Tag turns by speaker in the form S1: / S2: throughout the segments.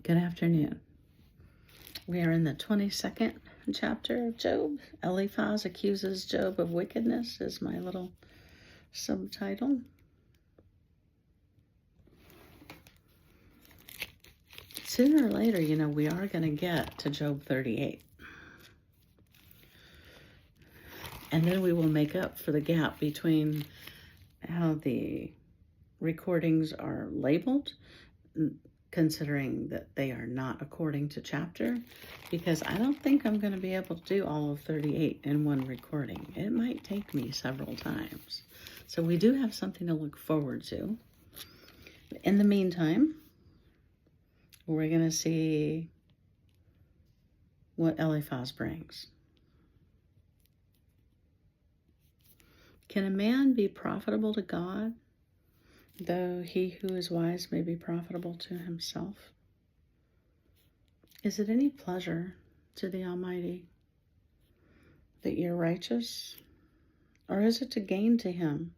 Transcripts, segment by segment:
S1: Good afternoon. We are in the 22nd chapter of Job. Eliphaz accuses Job of wickedness is my little subtitle. Sooner or later, we are going to get to Job 38. And then we will make up for the gap between how the recordings are labeled, considering that they are not according to chapter, because I don't think I'm going to be able to do all of 38 in one recording. It might take me several times. So we do have something to look forward to. In the meantime, we're going to see what Eliphaz brings. Can a man be profitable to God, though he who is wise may be profitable to himself? Is it any pleasure to the Almighty that you're righteous? Or is it to gain to him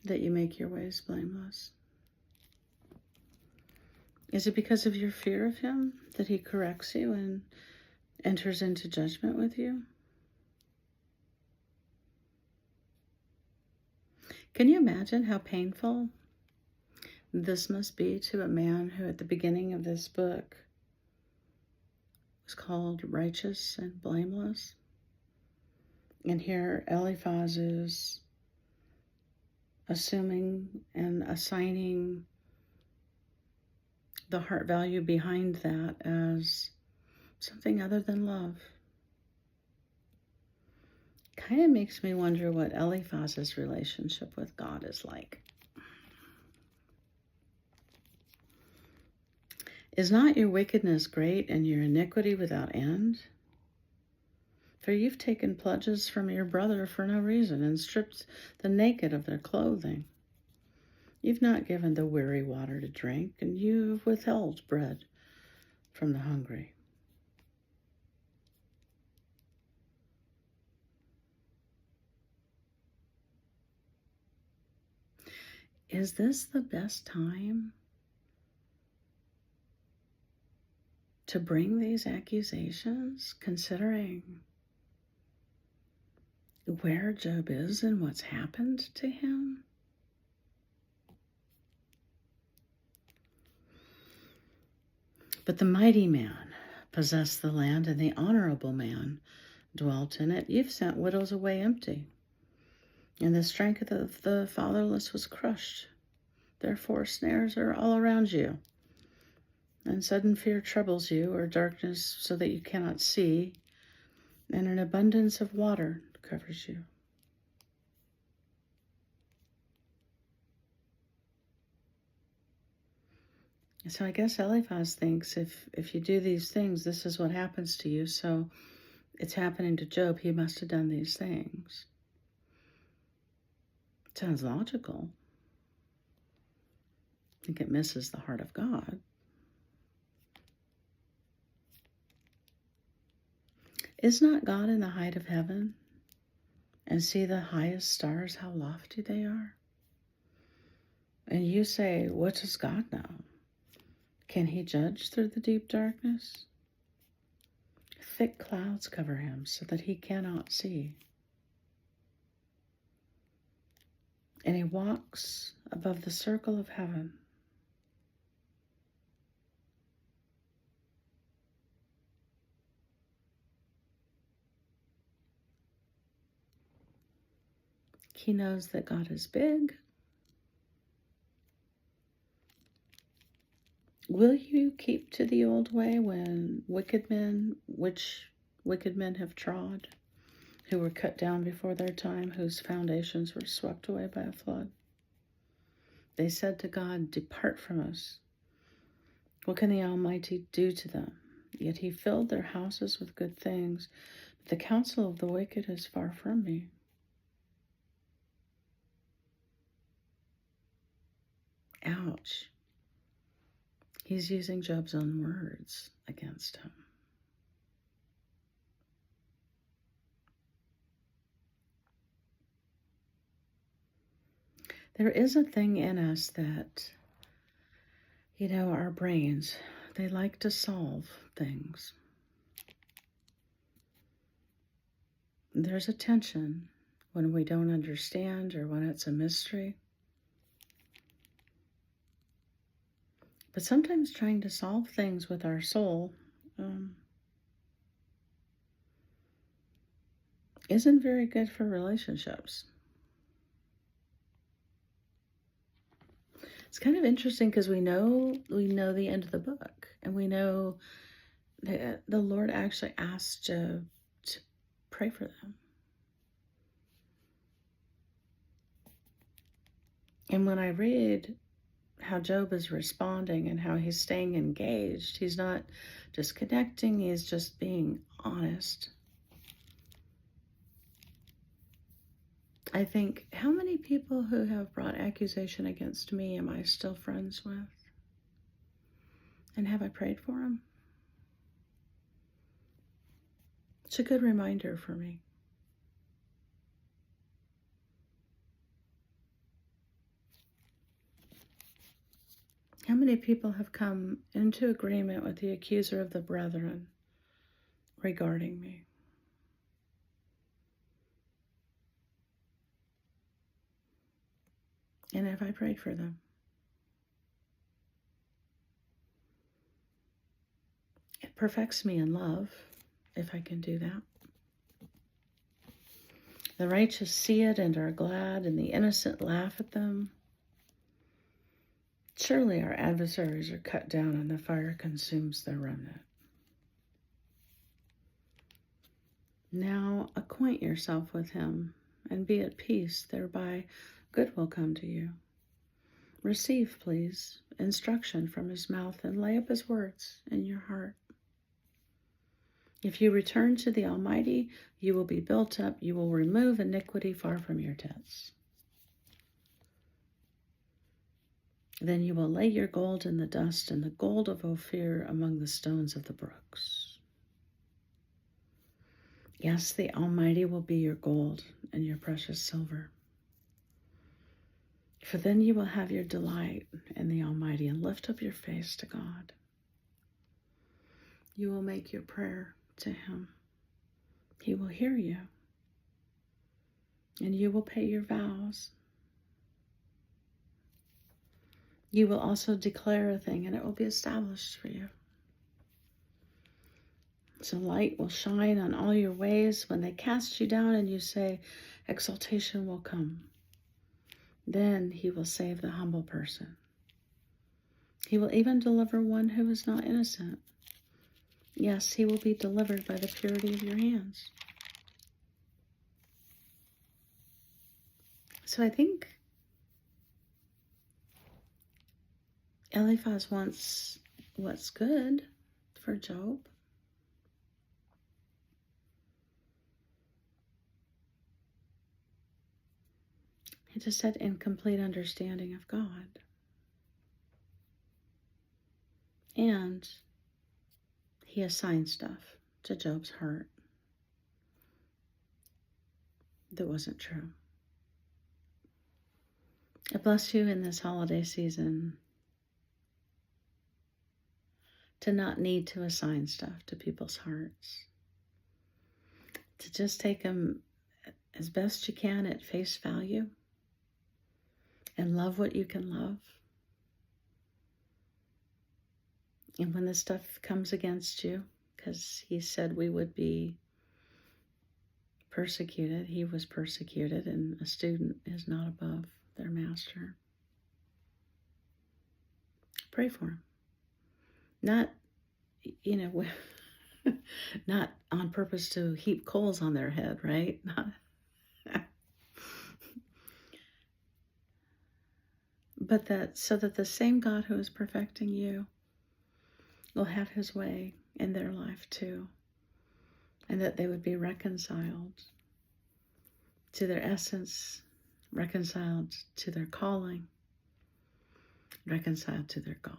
S1: that you make your ways blameless? Is it because of your fear of him that he corrects you and enters into judgment with you? Can you imagine how painful this must be to a man who at the beginning of this book was called righteous and blameless? And here Eliphaz is assuming and assigning the heart value behind that as something other than love. Kind of makes me wonder what Eliphaz's relationship with God is like. Is not your wickedness great and your iniquity without end? For you've taken pledges from your brother for no reason and stripped the naked of their clothing. You've not given the weary water to drink, and you've withheld bread from the hungry. Is this the best time to bring these accusations, considering where Job is and what's happened to him? But the mighty man possessed the land, and the honorable man dwelt in it. You've sent widows away empty, and the strength of the fatherless was crushed. Therefore snares are all around you, and sudden fear troubles you, or darkness so that you cannot see, and an abundance of water covers you. So I guess Eliphaz thinks if you do these things, this is what happens to you. So it's happening to Job. He must have done these things. It sounds logical. I think it misses the heart of God. Is not God in the height of heaven? And see the highest stars, how lofty they are? And you say, what does God know? Can he judge through the deep darkness? Thick clouds cover him so that he cannot see. And he walks above the circle of heaven. He knows that God is big. Will you keep to the old way when wicked men have trod, who were cut down before their time, whose foundations were swept away by a flood? They said to God, depart from us. What can the Almighty do to them? Yet he filled their houses with good things. But the counsel of the wicked is far from me. Ouch. He's using Job's own words against him. There is a thing in us that, our brains They like to solve things. There's a tension when we don't understand or when it's a mystery. But sometimes trying to solve things with our soul isn't very good for relationships. It's kind of interesting because we know the end of the book, and we know that the Lord actually asked Job to pray for them. And when I read how Job is responding and how he's staying engaged, he's not just connecting, he's just being honest. I think, how many people who have brought accusation against me am I still friends with? And have I prayed for them? It's a good reminder for me. How many people have come into agreement with the accuser of the brethren regarding me? And have I prayed for them? It perfects me in love, if I can do that. The righteous see it and are glad, and the innocent laugh at them. Surely our adversaries are cut down, and the fire consumes their remnant. Now acquaint yourself with him, and be at peace, thereby good will come to you. Receive, please, instruction from his mouth, and lay up his words in your heart. If you return to the Almighty, you will be built up. You will remove iniquity far from your tents. Then you will lay your gold in the dust, and the gold of Ophir among the stones of the brooks. Yes, the Almighty will be your gold and your precious silver. For then you will have your delight in the Almighty, and lift up your face to God. You will make your prayer to him. He will hear you, and you will pay your vows. You will also declare a thing, and it will be established for you. So light will shine on all your ways. When they cast you down and you say, exaltation will come, then he will save the humble person. He will even deliver one who is not innocent. Yes, he will be delivered by the purity of your hands. So I think Eliphaz wants what's good for Job. He just had incomplete understanding of God. And he assigned stuff to Job's heart that wasn't true. I bless you in this holiday season to not need to assign stuff to people's hearts. To just take them as best you can at face value and love what you can love. And when this stuff comes against you, because he said we would be persecuted, he was persecuted, and a student is not above their master. Pray for him. Not, not on purpose to heap coals on their head, right? But that so that the same God who is perfecting you will have his way in their life too, and that they would be reconciled to their essence, reconciled to their calling, reconciled to their God.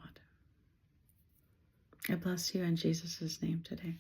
S1: I bless you in Jesus' name today.